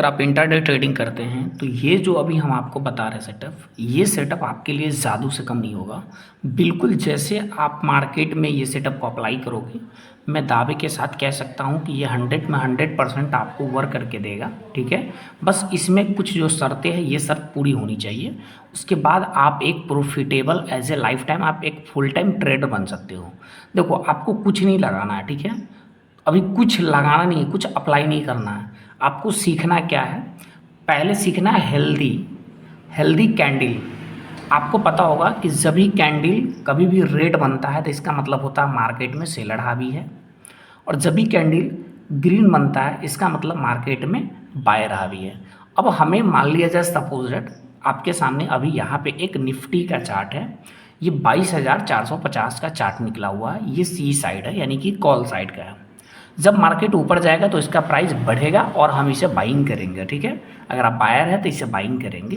अगर आप intraday trading करते हैं तो ये जो अभी हम आपको बता रहे हैं सेटअप, ये सेटअप आपके लिए जादू से कम नहीं होगा। बिल्कुल जैसे आप मार्केट में ये सेटअप को अप्लाई करोगे, मैं दावे के साथ कह सकता हूँ कि ये 100 में 100% आपको वर्क करके देगा। ठीक है, बस इसमें कुछ जो शर्तें हैं ये शर्त पूरी होनी चाहिए। उसके बाद आप एक profitable as a lifetime आप एक फुल टाइम ट्रेडर बन सकते हो। देखो, आपको कुछ नहीं लगाना है, ठीक है, अभी कुछ लगाना नहीं है, कुछ अप्लाई नहीं करना है। आपको सीखना क्या है, पहले सीखना है हेल्दी हेल्दी कैंडल। आपको पता होगा कि जब भी कैंडल कभी भी रेड बनता है तो इसका मतलब होता है मार्केट में सेलर हावी है, और जब भी कैंडल ग्रीन बनता है इसका मतलब मार्केट में बायर हावी है। अब हमें मान लिया जाए सपोज दैट आपके सामने अभी यहाँ पे एक निफ्टी का चार्ट है, ये 22,450 का चार्ट निकला हुआ है, ये सी साइड है यानी कि कॉल साइड का है। जब मार्केट ऊपर जाएगा तो इसका प्राइस बढ़ेगा और हम इसे बाइंग करेंगे। ठीक है, अगर आप बायर है तो इसे बाइंग करेंगे।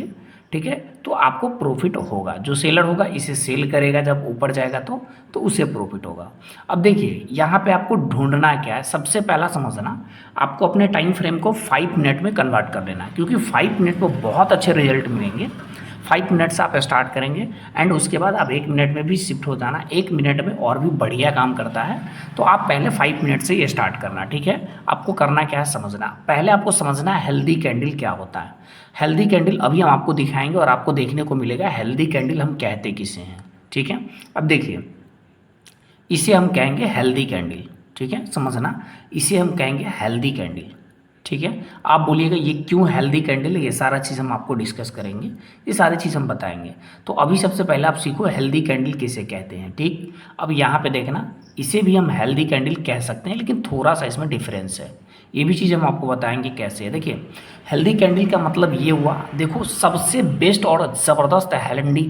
ठीक है, तो आपको प्रॉफिट होगा। जो सेलर होगा इसे सेल करेगा, जब ऊपर जाएगा तो उसे प्रॉफिट होगा। अब देखिए यहाँ पे आपको ढूंढना क्या है, सबसे पहला समझना, आपको अपने टाइम फ्रेम को 5 मिनट में कन्वर्ट कर देना है, क्योंकि 5 मिनट में बहुत अच्छे रिजल्ट मिलेंगे। 5 मिनट से आप स्टार्ट करेंगे एंड उसके बाद आप 1 मिनट में भी शिफ्ट हो जाना। 1 मिनट में और भी बढ़िया काम करता है, तो आप पहले 5 मिनट से ये स्टार्ट करना। ठीक है, आपको करना क्या है समझना, पहले आपको समझना है हेल्दी कैंडल क्या होता है। हेल्दी कैंडल अभी हम आपको दिखाएंगे और आपको देखने को मिलेगा हेल्दी कैंडल हम कहते किसे हैं। ठीक है, अब देखिए इसे हम कहेंगे हेल्दी कैंडल। ठीक है, समझना, इसे हम कहेंगे हेल्दी कैंडल। ठीक है, आप बोलिएगा ये क्यों हेल्दी कैंडल है, ये सारा चीज़ हम आपको डिस्कस करेंगे, ये सारी चीज़ हम बताएंगे। तो अभी सबसे पहले आप सीखो हेल्दी कैंडल किसे कहते हैं। ठीक, अब यहाँ पे देखना, इसे भी हम हेल्दी कैंडल कह सकते हैं, लेकिन थोड़ा सा इसमें डिफरेंस है। ये भी चीज़ हम आपको बताएंगे कैसे है। देखिए, हेल्दी कैंडल का मतलब ये हुआ, देखो सबसे बेस्ट और ज़बरदस्त है हेल्दी।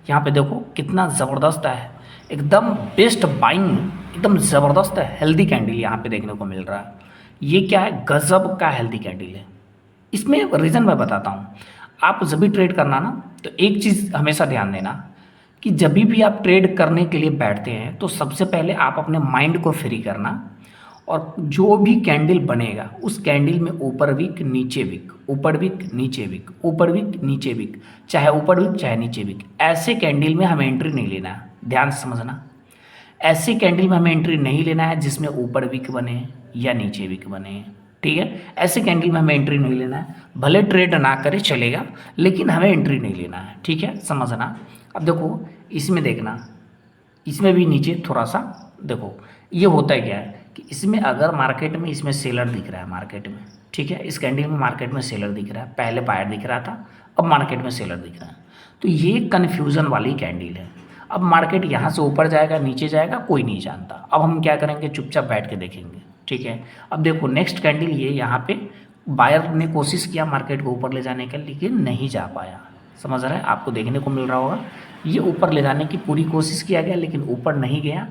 यहाँ पे देखो कितना ज़बरदस्त है, एकदम बेस्ट बाइंग, एकदम ज़बरदस्त है हेल्दी कैंडल यहाँ पे देखने को मिल रहा है। ये क्या है, गजब का हेल्दी कैंडल है। इसमें रीज़न मैं बताता हूँ। आप जब भी ट्रेड करना ना, तो एक चीज़ हमेशा ध्यान देना कि जब भी आप ट्रेड करने के लिए बैठते हैं तो सबसे पहले आप अपने माइंड को फ्री करना, और जो भी कैंडल बनेगा उस कैंडल में ऊपर विक नीचे विक, ऊपर विक नीचे विक, ऊपर विक नीचे विक, चाहे ऊपर विक चाहे नीचे विक, ऐसे कैंडल में हमें एंट्री नहीं लेना है। ध्यान से समझना, ऐसे कैंडल में हमें एंट्री नहीं लेना है जिसमें ऊपर विक बने या नीचे विक बने। ठीक है, ऐसे कैंडल में हमें एंट्री नहीं लेना है, भले ट्रेड ना करे चलेगा, लेकिन हमें एंट्री नहीं लेना है। ठीक है, समझना। अब देखो इसमें देखना, इसमें भी नीचे थोड़ा सा देखो, ये होता है क्या है कि इसमें अगर मार्केट में इसमें सेलर दिख रहा है मार्केट में, ठीक है, इस कैंडल में मार्केट में सेलर दिख रहा है, पहले बायर दिख रहा था, अब मार्केट में सेलर दिख रहा है, तो ये कन्फ्यूज़न वाली कैंडल है। अब मार्केट यहाँ से ऊपर जाएगा नीचे जाएगा कोई नहीं जानता। अब हम क्या करेंगे, चुपचाप बैठ के देखेंगे। ठीक है, अब देखो नेक्स्ट कैंडल, ये यहाँ पे बायर ने कोशिश किया मार्केट को ऊपर ले जाने का, लेकिन नहीं जा पाया। समझ रहे हैं, आपको देखने को मिल रहा होगा, ये ऊपर ले जाने की पूरी कोशिश किया गया लेकिन ऊपर नहीं गया,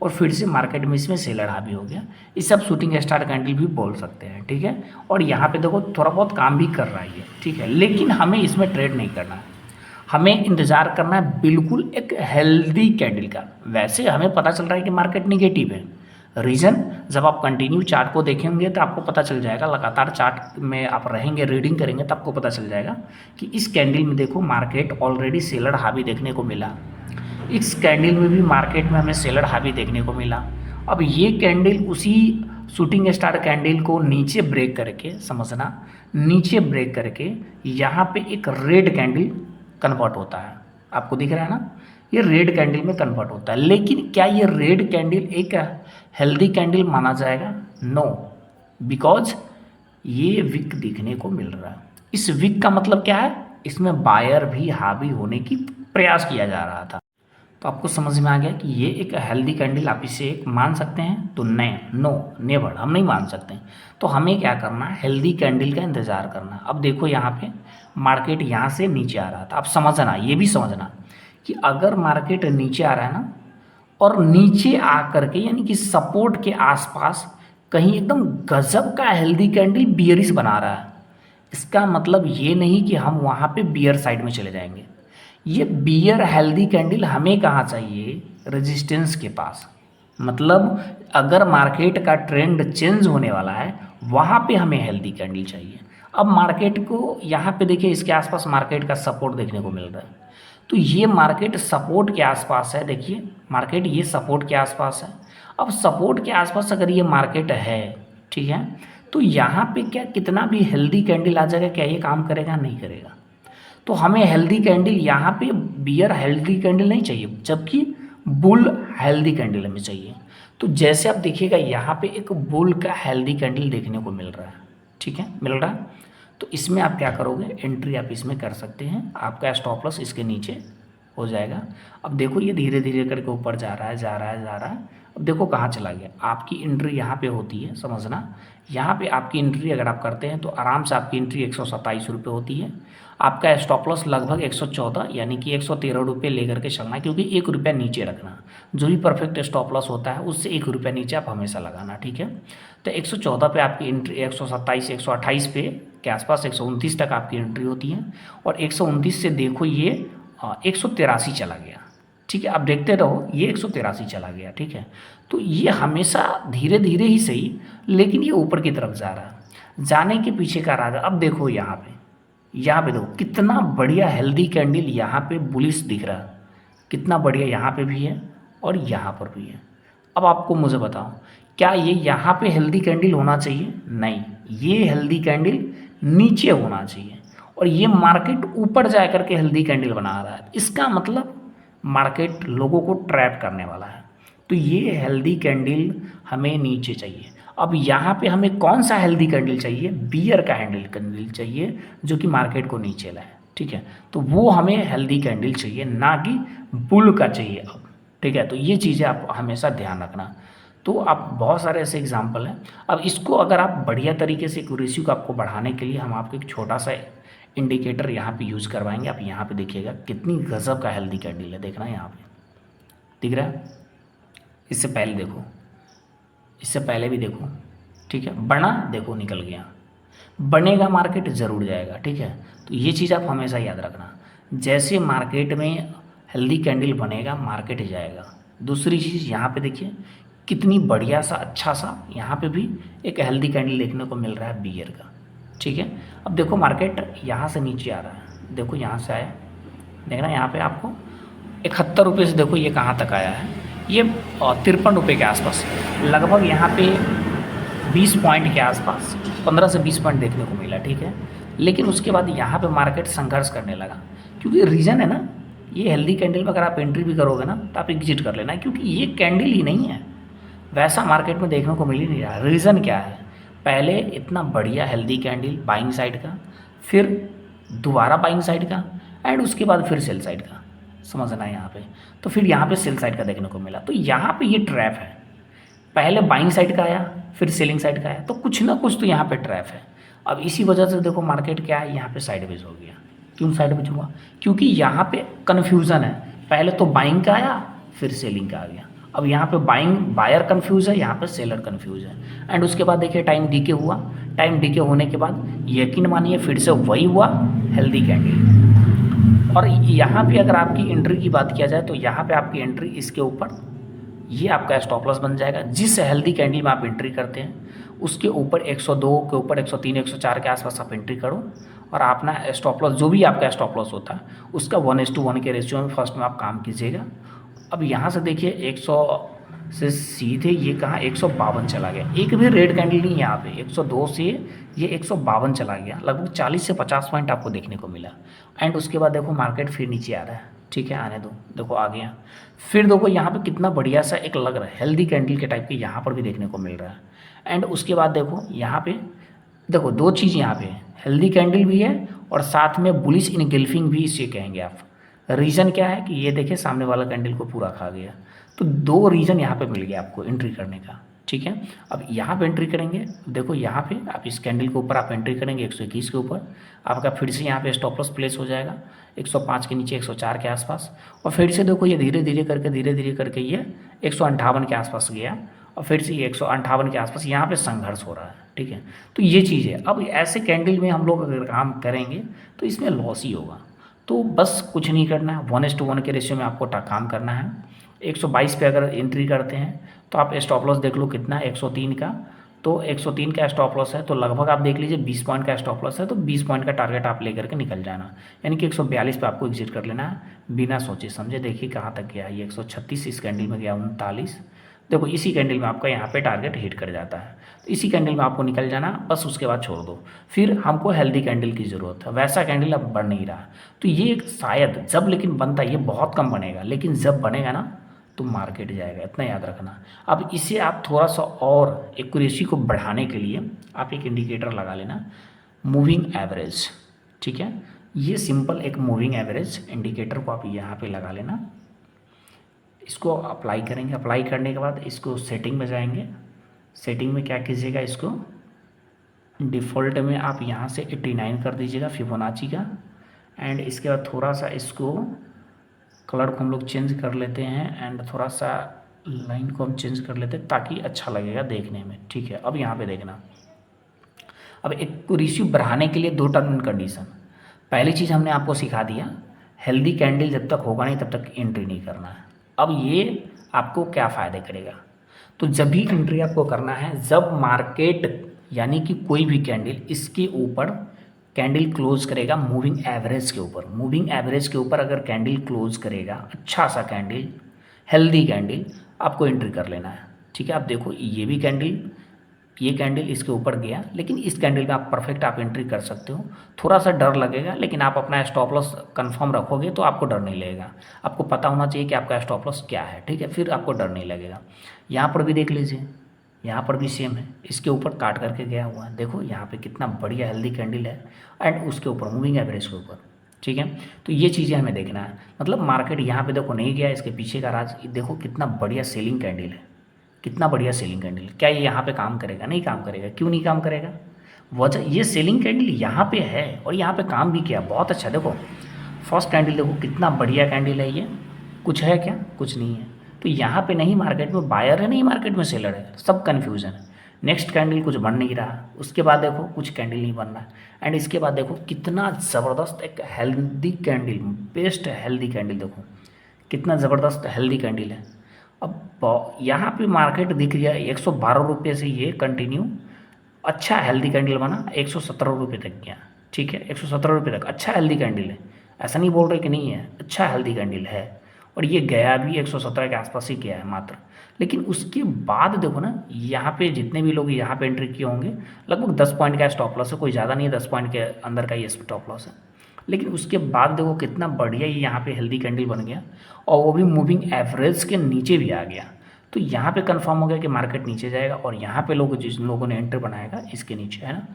और फिर से मार्केट में इसमें सेलर हावी हो गया। इस सब शूटिंग स्टार कैंडल भी बोल सकते हैं। ठीक है, और यहाँ पे देखो थोड़ा बहुत काम भी कर रहा है ये। ठीक है, लेकिन हमें इसमें ट्रेड नहीं करना है, हमें इंतज़ार करना है बिल्कुल एक हेल्दी कैंडल का। वैसे हमें पता चल रहा है कि मार्केट निगेटिव है, रीज़न जब आप कंटिन्यू चार्ट को देखेंगे तो आपको पता चल जाएगा, लगातार चार्ट में आप रहेंगे रीडिंग करेंगे तो आपको पता चल जाएगा कि इस कैंडल में देखो मार्केट ऑलरेडी सेलर हावी देखने को मिला, इस कैंडल में भी मार्केट में हमें सेलर हावी देखने को मिला। अब ये कैंडल उसी शूटिंग स्टार कैंडल को नीचे ब्रेक करके, समझना, नीचे ब्रेक करके यहाँ पे एक रेड कैंडल कन्वर्ट होता है, आपको दिख रहा है ना, ये रेड कैंडल में कन्वर्ट होता है। लेकिन क्या ये रेड कैंडल एक हेल्दी कैंडल माना जाएगा? नो, बिकॉज ये विक दिखने को मिल रहा है। इस विक का मतलब क्या है, इसमें बायर भी हावी होने की प्रयास किया जा रहा था। तो आपको समझ में आ गया कि ये एक हेल्दी कैंडल आप इसे एक मान सकते हैं? तो नहीं, नो, नेवर, हम नहीं मान सकते। तो हमें क्या करना है, हेल्दी कैंडल का इंतज़ार करना। अब देखो यहाँ पे मार्केट यहाँ से नीचे आ रहा था। अब समझना, ये भी समझना कि अगर मार्केट नीचे आ रहा है ना, और नीचे आ करके यानी कि सपोर्ट के आसपास कहीं एकदम गजब का हेल्दी कैंडल बियरिश बना रहा है, इसका मतलब ये नहीं कि हम वहाँ पे बियर साइड में चले जाएंगे। ये बियर हेल्दी कैंडल हमें कहाँ चाहिए, रेजिस्टेंस के पास। मतलब अगर मार्केट का ट्रेंड चेंज होने वाला है वहाँ पे हमें हेल्दी कैंडल चाहिए। अब मार्केट को यहाँ पे देखिए, इसके आसपास मार्केट का सपोर्ट देखने को मिल रहा है। तो ये मार्केट सपोर्ट के आसपास है, देखिए मार्केट ये सपोर्ट के आसपास है। अब सपोर्ट के आसपास अगर ये मार्केट है, ठीक है, तो यहाँ पे क्या कितना भी हेल्दी कैंडल आ जाएगा, क्या ये काम करेगा? नहीं करेगा। तो हमें हेल्दी कैंडल, यहाँ पे बियर हेल्दी कैंडल नहीं चाहिए, जबकि बुल हेल्दी कैंडल हमें चाहिए। तो जैसे आप देखिएगा यहाँ पे एक बुल का हेल्दी कैंडल देखने को मिल रहा है, ठीक है, मिल रहा है। तो इसमें आप क्या करोगे, एंट्री आप इसमें कर सकते हैं, आपका स्टॉप लॉस इसके नीचे हो जाएगा। अब देखो ये धीरे धीरे करके ऊपर जा रहा है, जा रहा है, जा रहा है। अब देखो कहाँ चला गया। आपकी एंट्री यहाँ पे होती है, समझना, यहाँ पे आपकी एंट्री अगर आप करते हैं तो आराम से आपकी एंट्री 127 रुपये होती है। आपका स्टॉप लॉस लगभग 114 यानी कि 113 रुपये लेकर के चलना है, क्योंकि 1 रुपया नीचे रखना। जो भी परफेक्ट स्टॉप लॉस होता है उससे 1 रुपया नीचे आप हमेशा लगाना, ठीक है। तो 114 पे आपकी एंट्री, 127, 128 पे के आसपास 129 तक आपकी एंट्री होती है। और 129 से देखो ये 183 चला गया, ठीक है। आप देखते रहो, ये 183 चला गया, ठीक है। तो ये हमेशा धीरे धीरे ही सही, लेकिन ये ऊपर की तरफ जा रहा है। जाने के पीछे का राजा। अब देखो यहाँ पे देखो कितना बढ़िया हेल्दी कैंडल यहाँ पे बुलिश दिख रहा है, कितना बढ़िया यहाँ पे भी है और यहाँ पर भी है। अब आपको मुझे बताओ, क्या ये यहाँ पे हेल्दी कैंडल होना चाहिए? नहीं, ये हेल्दी कैंडल नीचे होना चाहिए, और ये मार्केट ऊपर जा करके हेल्दी कैंडल बना रहा है। इसका मतलब मार्केट लोगों को ट्रैप करने वाला है। तो ये हेल्दी कैंडल हमें नीचे चाहिए। अब यहाँ पे हमें कौन सा हेल्दी कैंडल चाहिए? बियर का कैंडल चाहिए, जो कि मार्केट को नीचे लाए, ठीक है। तो वो हमें हेल्दी कैंडल चाहिए, ना कि बुल का चाहिए अब, ठीक है। तो ये चीज़ें आप हमेशा ध्यान रखना। तो आप बहुत सारे ऐसे एग्जाम्पल हैं। अब इसको अगर आप बढ़िया तरीके से एक्यूरेसी को आपको बढ़ाने के लिए हम आपको एक छोटा सा इंडिकेटर यहाँ पे यूज़ करवाएंगे। आप यहाँ पे देखिएगा कितनी गजब का हेल्दी कैंडल है, देखना यहाँ पे दिख रहा है। इससे पहले देखो, इससे पहले भी देखो, ठीक है। बना, देखो निकल गया। बनेगा मार्केट ज़रूर जाएगा, ठीक है। तो ये चीज़ आप हमेशा याद रखना, जैसे मार्केट में हेल्दी कैंडल बनेगा मार्केट जाएगा। दूसरी चीज़ यहाँ पे देखिए कितनी बढ़िया सा अच्छा सा यहाँ पे भी एक हेल्दी कैंडल देखने को मिल रहा है बियर का, ठीक है। अब देखो मार्केट यहाँ से नीचे आ रहा है, देखो यहाँ से आया, देखना यहाँ पे आपको 71 रुपये से देखो ये कहाँ तक आया है, ये 53 रुपये के आसपास, लगभग यहाँ पे 20 पॉइंट के आसपास, 15 से 20 पॉइंट देखने को मिला, ठीक है। लेकिन उसके बाद यहाँ पे मार्केट संघर्ष करने लगा, क्योंकि रीज़न है ना, ये हेल्दी कैंडल में अगर आप एंट्री भी करोगे ना तो आप एग्जिट कर लेना, क्योंकि ये कैंडल ही नहीं है, वैसा मार्केट में देखने को मिल ही नहीं रहा। रीज़न क्या है? पहले इतना बढ़िया हेल्दी कैंडल बाइंग साइड का, फिर दोबारा बाइंग साइड का, एंड उसके बाद फिर सेल साइड का, समझना है यहाँ पे। तो फिर यहाँ पे सेल साइड का देखने को मिला। तो यहाँ पे ये ट्रैप है, पहले बाइंग साइड का आया फिर सेलिंग साइड का आया, तो कुछ ना कुछ तो यहाँ पे ट्रैप है। अब इसी वजह से देखो मार्केट क्या है, यहाँ पे साइडवेज हो गया। क्यों साइडवेज हुआ? क्योंकि यहाँ पे कन्फ्यूज़न है, पहले तो बाइंग का आया फिर सेलिंग का आ गया। अब यहाँ पे बायर कन्फ्यूज़ है, यहाँ पे सेलर कन्फ्यूज़ है। एंड उसके बाद देखिए टाइम डीके हुआ, टाइम डीके होने के बाद यकीन मानिए फिर से वही हुआ हेल्दी कैंडल। और यहाँ पे अगर आपकी एंट्री की बात किया जाए तो यहाँ पे आपकी एंट्री इसके ऊपर, ये आपका स्टॉप लॉस बन जाएगा। जिस हेल्दी कैंडल में आप एंट्री करते हैं उसके ऊपर 102 के ऊपर 103 104 के आसपास आप एंट्री करो, और अपना स्टॉप लॉस जो भी आपका स्टॉप लॉस होता है उसका 1:1 के रेशियो में फर्स्ट में आप काम कीजिएगा। अब यहाँ से देखिए 100 से सीधे ये कहाँ 152 चला गया, एक भी रेड कैंडल नहीं यहाँ पे। 102 से ये 152 चला गया, लगभग 40 से 50 पॉइंट आपको देखने को मिला। एंड उसके बाद देखो मार्केट फिर नीचे आ रहा है, ठीक है, आने दो, देखो आ गया। फिर देखो यहाँ पे कितना बढ़िया सा एक लग रहा है हेल्दी कैंडल के टाइप के, यहाँ पर भी देखने को मिल रहा है। एंड उसके बाद देखो यहाँ पे देखो दो चीज़ यहाँ पे है, हेल्दी कैंडल भी है और साथ में बुलिश इनगल्फिंग भी इसे कहेंगे आप। रीज़न क्या है कि ये देखिए सामने वाला कैंडल को पूरा खा गया। तो दो रीज़न यहाँ पे मिल गया आपको एंट्री करने का, ठीक है। अब यहाँ पे एंट्री करेंगे, देखो यहाँ पे आप इस कैंडल के ऊपर आप एंट्री करेंगे 121 के ऊपर, आपका फिर से यहाँ पे स्टॉप लॉस प्लेस हो जाएगा 105 के नीचे 104 के आसपास। और फिर से देखो ये धीरे धीरे करके ये 158 के आसपास गया, और फिर से ये 158 के आसपास यहाँ पे संघर्ष हो रहा है, ठीक है। तो ये चीज़ है। अब ऐसे कैंडल में हम लोग अगर काम करेंगे तो इसमें लॉस ही होगा। तो बस कुछ नहीं करना है, 1:1 के रेशियो में आपको काम करना है। 122 पे अगर एंट्री करते हैं तो आप स्टॉप लॉस देख लो कितना है 103 का, तो 103 का स्टॉप लॉस है, तो लगभग आप देख लीजिए 20 पॉइंट का स्टॉप लॉस है, तो 20 पॉइंट का टारगेट आप लेकर के निकल जाना, यानी कि 142 पे आपको एग्जिट कर लेना है बिना सोचे समझे। देखिए कहाँ तक गया, ये 136 इस कैंडल में गया, 39। देखो इसी कैंडल में आपका यहाँ पे टारगेट हिट कर जाता है, तो इसी कैंडल में आपको निकल जाना, बस उसके बाद छोड़ दो। फिर हमको हेल्दी कैंडल की ज़रूरत है, वैसा कैंडल अब बन नहीं रहा, तो ये शायद जब लेकिन बनता है, ये बहुत कम बनेगा, लेकिन जब बनेगा ना तो मार्केट जाएगा, इतना याद रखना। अब इसे आप थोड़ा सा और एक्यूरेसी को बढ़ाने के लिए आप एक इंडिकेटर लगा लेना, मूविंग एवरेज, ठीक है। ये सिंपल एक मूविंग एवरेज इंडिकेटर को आप यहाँ पे लगा लेना, इसको अप्लाई करेंगे। अप्लाई करने के बाद इसको सेटिंग में जाएंगे, सेटिंग में क्या कीजिएगा, इसको डिफ़ॉल्ट में आप यहाँ से 89 कर दीजिएगा फिबोनाची का, एंड इसके बाद थोड़ा सा इसको कलर को हम लोग चेंज कर लेते हैं, एंड थोड़ा सा लाइन को हम चेंज कर लेते हैं ताकि अच्छा लगेगा देखने में, ठीक है। अब यहाँ पे देखना, अब एक्यूरेसी बढ़ाने के लिए 2 टर्म एंड कंडीशन। पहली चीज़ हमने आपको सिखा दिया, हेल्दी कैंडल जब तक होगा नहीं तब तक एंट्री नहीं करना है। अब ये आपको क्या फ़ायदे करेगा, तो जब भी एंट्री आपको करना है जब मार्केट यानी कि कोई भी कैंडल इसके ऊपर कैंडल क्लोज करेगा मूविंग एवरेज के ऊपर, मूविंग एवरेज के ऊपर अगर कैंडल क्लोज करेगा अच्छा सा कैंडल, हेल्दी कैंडल, आपको एंट्री कर लेना है, ठीक है। आप देखो ये भी कैंडल, ये कैंडल इसके ऊपर गया, लेकिन इस कैंडल में आप परफेक्ट आप एंट्री कर सकते हो। थोड़ा सा डर लगेगा, लेकिन आप अपना स्टॉप लॉस कंफर्म रखोगे तो आपको डर नहीं लगेगा। आपको पता होना चाहिए कि आपका स्टॉप लॉस क्या है, ठीक है, फिर आपको डर नहीं लगेगा। यहाँ पर भी देख लीजिए, यहाँ पर भी सेम है, इसके ऊपर काट करके गया हुआ है, देखो यहाँ पे कितना बढ़िया हेल्दी कैंडल है, एंड उसके ऊपर मूविंग एवरेज के ऊपर, ठीक है। तो ये चीज़ें हमें देखना है, मतलब मार्केट यहाँ पे देखो नहीं गया, इसके पीछे का राज देखो, कितना बढ़िया सेलिंग कैंडल है, कितना बढ़िया सेलिंग कैंडल। क्या ये यहाँ पे काम करेगा? नहीं काम करेगा। क्यों नहीं काम करेगा? वजह ये सेलिंग कैंडल यहाँ पे है और यहाँ पे काम भी किया, बहुत अच्छा। देखो फर्स्ट कैंडल देखो कितना बढ़िया कैंडल है, ये कुछ है क्या? कुछ नहीं है। तो यहाँ पे नहीं मार्केट में बायर है, नहीं मार्केट में सेलर है, सब कन्फ्यूजन है। नेक्स्ट कैंडल कुछ बन नहीं रहा, उसके बाद देखो कुछ कैंडल नहीं बन रहा, एंड इसके बाद देखो कितना ज़बरदस्त एक healthy candle, best healthy candle, देखो कितना ज़बरदस्त हेल्दी कैंडल है। अब यहाँ पे मार्केट दिख गया 112 रुपये से, ये कंटिन्यू अच्छा हेल्दी कैंडल बना, 117 रुपये तक गया, ठीक है, 117 रुपये तक अच्छा हेल्दी कैंडल है, ऐसा नहीं बोल रहे कि नहीं है, अच्छा हेल्दी कैंडल है। और ये गया भी 117 के आसपास ही गया है मात्र। लेकिन उसके बाद देखो ना, यहाँ पे जितने भी लोग यहाँ पे एंट्री किए होंगे, लगभग 10 पॉइंट का स्टॉप लॉस है, कोई ज़्यादा नहीं है, 10 पॉइंट के अंदर का ये स्टॉप लॉस है। लेकिन उसके बाद देखो कितना बढ़िया ये यहाँ पे हेल्दी कैंडल बन गया, और वो भी मूविंग एवरेज के नीचे भी आ गया। तो यहाँ पे कंफर्म हो गया कि मार्केट नीचे जाएगा, और यहाँ पे लोग जिन लोगों ने एंटर बनाएगा इसके नीचे है ना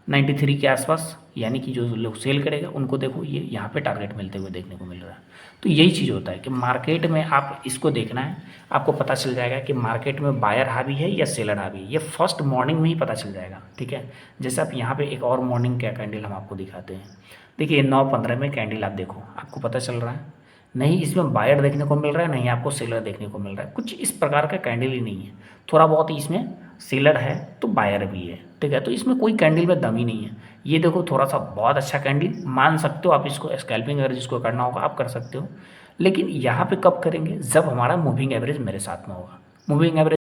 93 के आसपास, यानी कि जो लोग सेल करेगा उनको देखो ये यहाँ पे टारगेट मिलते हुए देखने को मिल रहा है। तो यही चीज़ होता है कि मार्केट में आप इसको देखना है, आपको पता चल जाएगा कि मार्केट में बायर हावी है या सेलर हावी है, ये फर्स्ट मॉर्निंग में ही पता चल जाएगा, ठीक है। जैसे आप यहाँ पे एक और मॉर्निंग का कैंडल हम आपको दिखाते हैं, देखिए 9:15 में कैंडल आप देखो, आपको पता चल रहा है नहीं इसमें बायर देखने को मिल रहा है, नहीं आपको सेलर देखने को मिल रहा है, कुछ इस प्रकार का कैंडल ही नहीं है। थोड़ा बहुत इसमें सेलर है तो बायर भी है, ठीक है। तो इसमें कोई कैंडल में दम ही नहीं है। ये देखो थोड़ा सा बहुत अच्छा कैंडल मान सकते हो आप इसको, स्कैल्पिंग अगर जिसको करना होगा आप कर सकते हो। लेकिन यहाँ पे कब करेंगे? जब हमारा मूविंग एवरेज मेरे साथ में होगा। Moving average